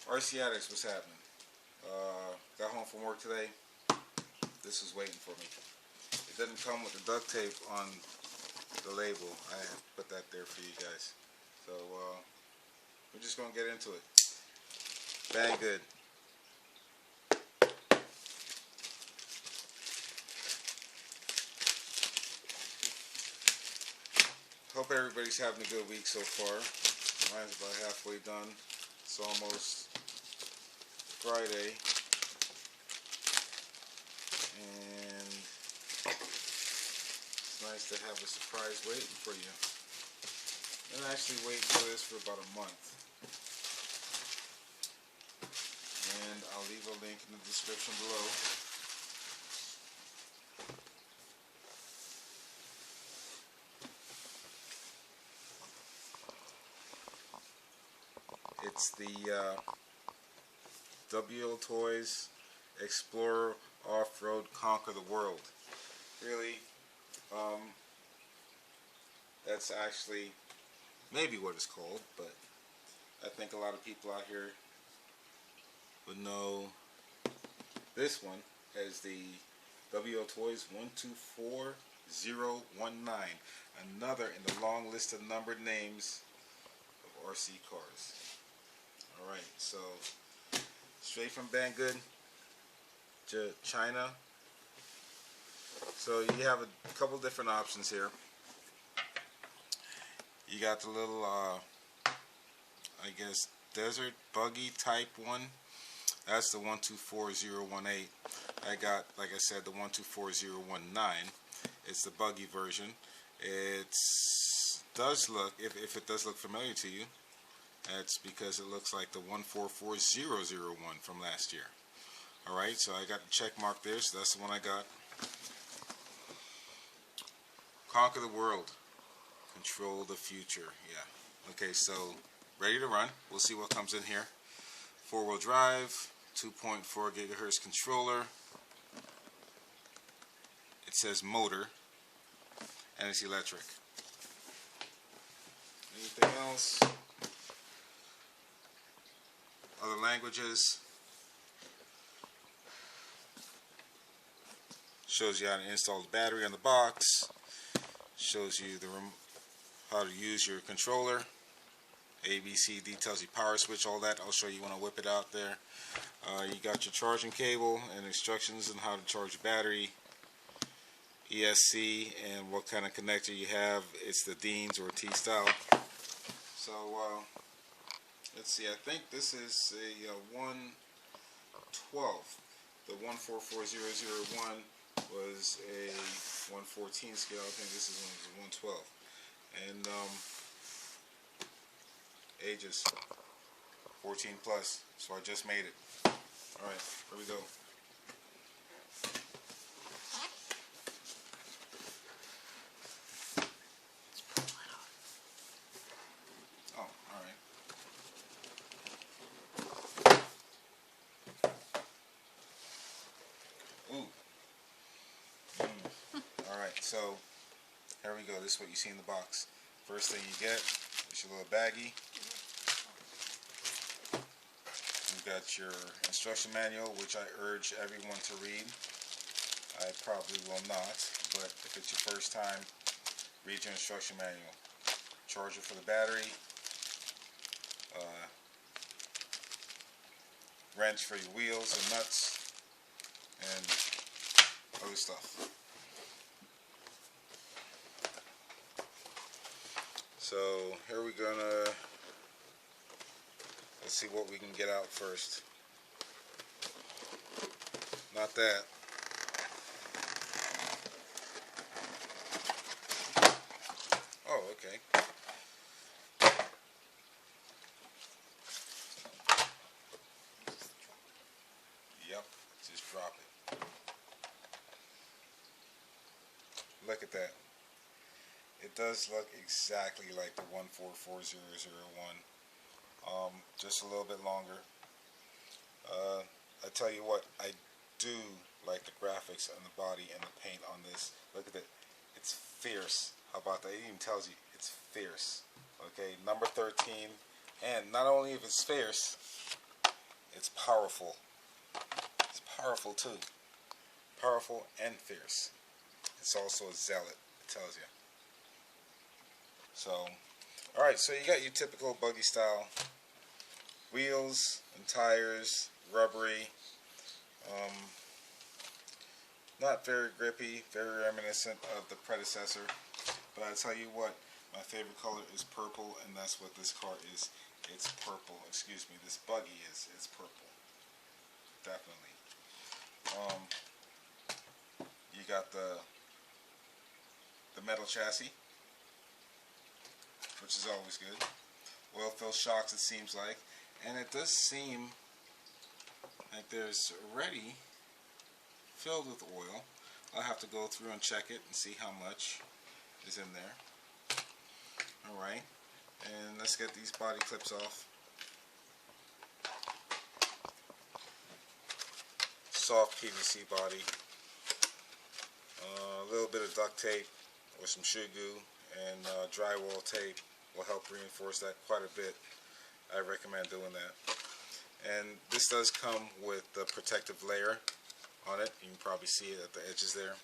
RC Addicts, what's happening? Got home from work today. This was waiting for me. It doesn't come with the duct tape on the label. I put that there for you guys. So we're just gonna get into it. Bang good. Hope everybody's having a good week so far. Mine's about halfway done. It's almost Friday. And it's nice to have a surprise waiting for you. I'm actually waiting for this for about a month. And I'll leave a link in the description below. It's the WLTOYS Explorer Off-Road Conquer the World. Really, that's actually maybe what it's called, but I think a lot of people out here would know this one as the WLTOYS 124019, another in the long list of numbered names of RC cars. Alright, so straight from Banggood to China. So you have a couple different options here. You got the little, I guess, desert buggy type one. That's the 124018. I got, like I said, the 124019. It's the buggy version. It does look, if it does look familiar to you, that's because it looks like the 144001 from last year. Alright, so I got the check mark there, so that's the one I got. Conquer the world. Control the future. Yeah. Okay, so ready to run. We'll see what comes in here. 4-wheel drive, 2.4 gigahertz controller. It says motor, and it's electric. Anything else? Other languages. Shows you how to install the battery on the box. Shows you how to use your controller. A, B, C, D tells you power switch, all that. I'll show you when I whip it out there. You got your charging cable and instructions on how to charge your battery. ESC and what kind of connector you have. It's the Dean's or T-style. So let's see, I think this is a 112. The 144001 was a 114 scale. I think this is one of the 112. And ages 14 plus. So I just made it. Alright, here we go. Alright, so here we go. This is what you see in the box. First thing you get is your little baggie. You've got your instruction manual, which I urge everyone to read. I probably will not, but if it's your first time, read your instruction manual. Charger for the battery. Wrench for your wheels and nuts. And other stuff. So here we're gonna, let's see what we can get out first. Not that. Oh, okay. Yep, just drop it. Look at that. It does look exactly like the 144001, just a little bit longer. I tell you what, I do like the graphics and the body and the paint on this. Look at it, it's fierce. How about that? It even tells you it's fierce. Okay, number 13, and not only if it's fierce, It's powerful. It's powerful too. Powerful and fierce. It's also a zealot, it tells you. So, alright, so you got your typical buggy style wheels and tires, rubbery, not very grippy, very reminiscent of the predecessor. But I tell you what, my favorite color is purple, and that's what this car is. It's purple. Excuse me, this buggy is. It's purple. Definitely. You got the metal chassis, which is always good. Oil-filled shocks, it seems like. And it does seem like there's already filled with oil. I'll have to go through and check it and see how much is in there. Alright, and let's get these body clips off. Soft PVC body. A little bit of duct tape or some shoe glue and drywall tape will help reinforce that quite a bit. I recommend doing that. And this does come with the protective layer on it. You can probably see it at the edges there.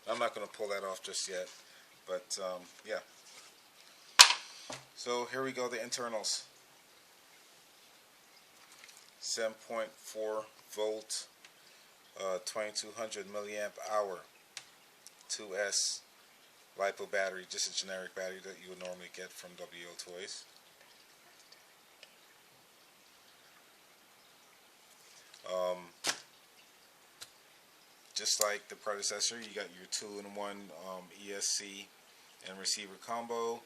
I'm not going to pull that off just yet, but yeah. So here we go, the internals. 7.4 volt, 2200 milliamp hour, 2S LiPo battery, just a generic battery that you would normally get from WLTOYS. Just like the predecessor, you got your 2-in-1 ESC and receiver combo,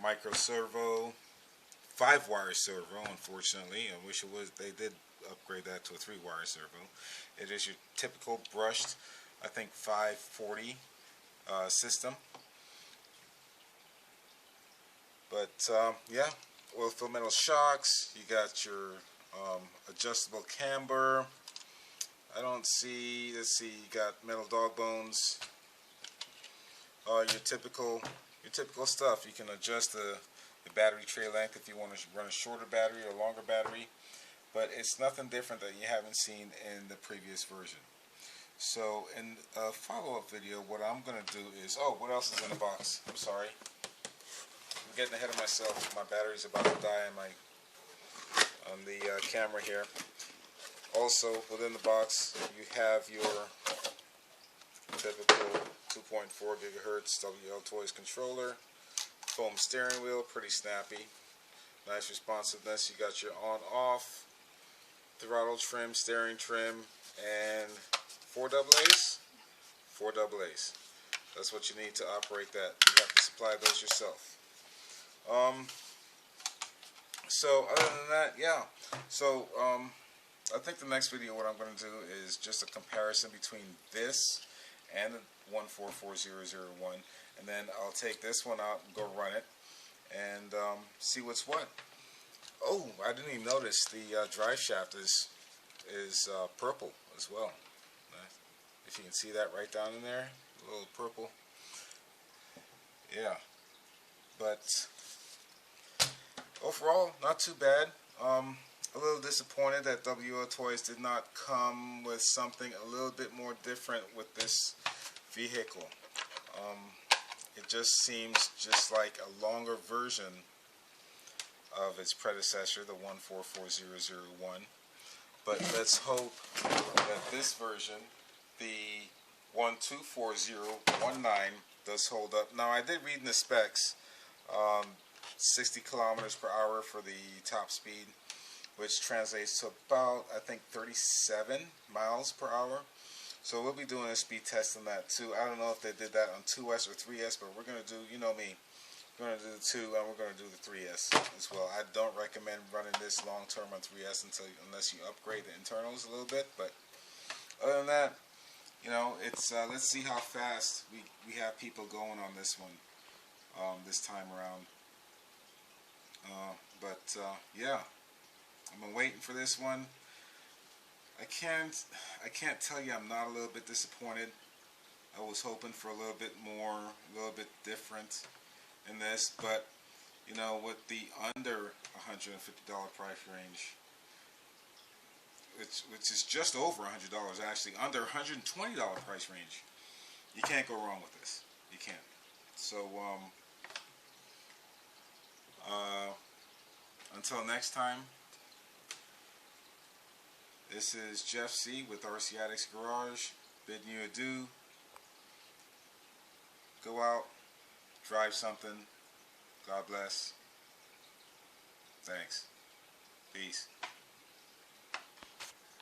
micro servo, 5-wire servo. Unfortunately, I wish it was. They did upgrade that to a 3-wire servo. It is your typical brushed, I think 540 system. But yeah, oil-filled metal shocks. You got your adjustable camber. I don't see, let's see, you got metal dog bones. Your typical stuff. You can adjust the battery tray length if you want to run a shorter battery or longer battery, but it's nothing different that you haven't seen in the previous version. So in a follow-up video, what I'm going to do is, oh, what else is in the box? I'm sorry, I'm getting ahead of myself. My battery's about to die on the camera here. Also, within the box, you have your typical 2.4 gigahertz WLTOYS controller, foam steering wheel, pretty snappy, nice responsiveness. You got your on-off, throttle trim, steering trim, and 4 AA's. 4 AA's. That's what you need to operate that. You have to supply those yourself. So other than that, yeah. So I think the next video, what I'm going to do is just a comparison between this and the 144001, and then I'll take this one out and go run it and see what's what. Oh, I didn't even notice the drive shaft is purple as well. If you can see that right down in there, a little purple. Yeah, but overall, not too bad. A little disappointed that WLTOYS did not come with something a little bit more different with this vehicle. It just seems just like a longer version of its predecessor, the 144001. But let's hope that this version, the 124019, does hold up. Now, I did read in the specs 60 kilometers per hour for the top speed, which translates to about, I think, 37 miles per hour. So we'll be doing a speed test on that too. I don't know if they did that on 2S or 3S, but we're going to do, you know me, we're going to do the 2 and we're going to do the 3S as well. I don't recommend running this long term on 3S unless you upgrade the internals a little bit. But other than that, you know, it's let's see how fast we have people going on this one this time around. Yeah, I've been waiting for this one. I can't tell you I'm not a little bit disappointed. I was hoping for a little bit more, a little bit different in this, but you know, with the under $150 price range, which is just over $100, actually under $120 price range. You can't go wrong with this. You can't. So until next time, this is Jeff C. with RC Addicts Garage, bidding you adieu. Go out, drive something. God bless. Thanks. Peace.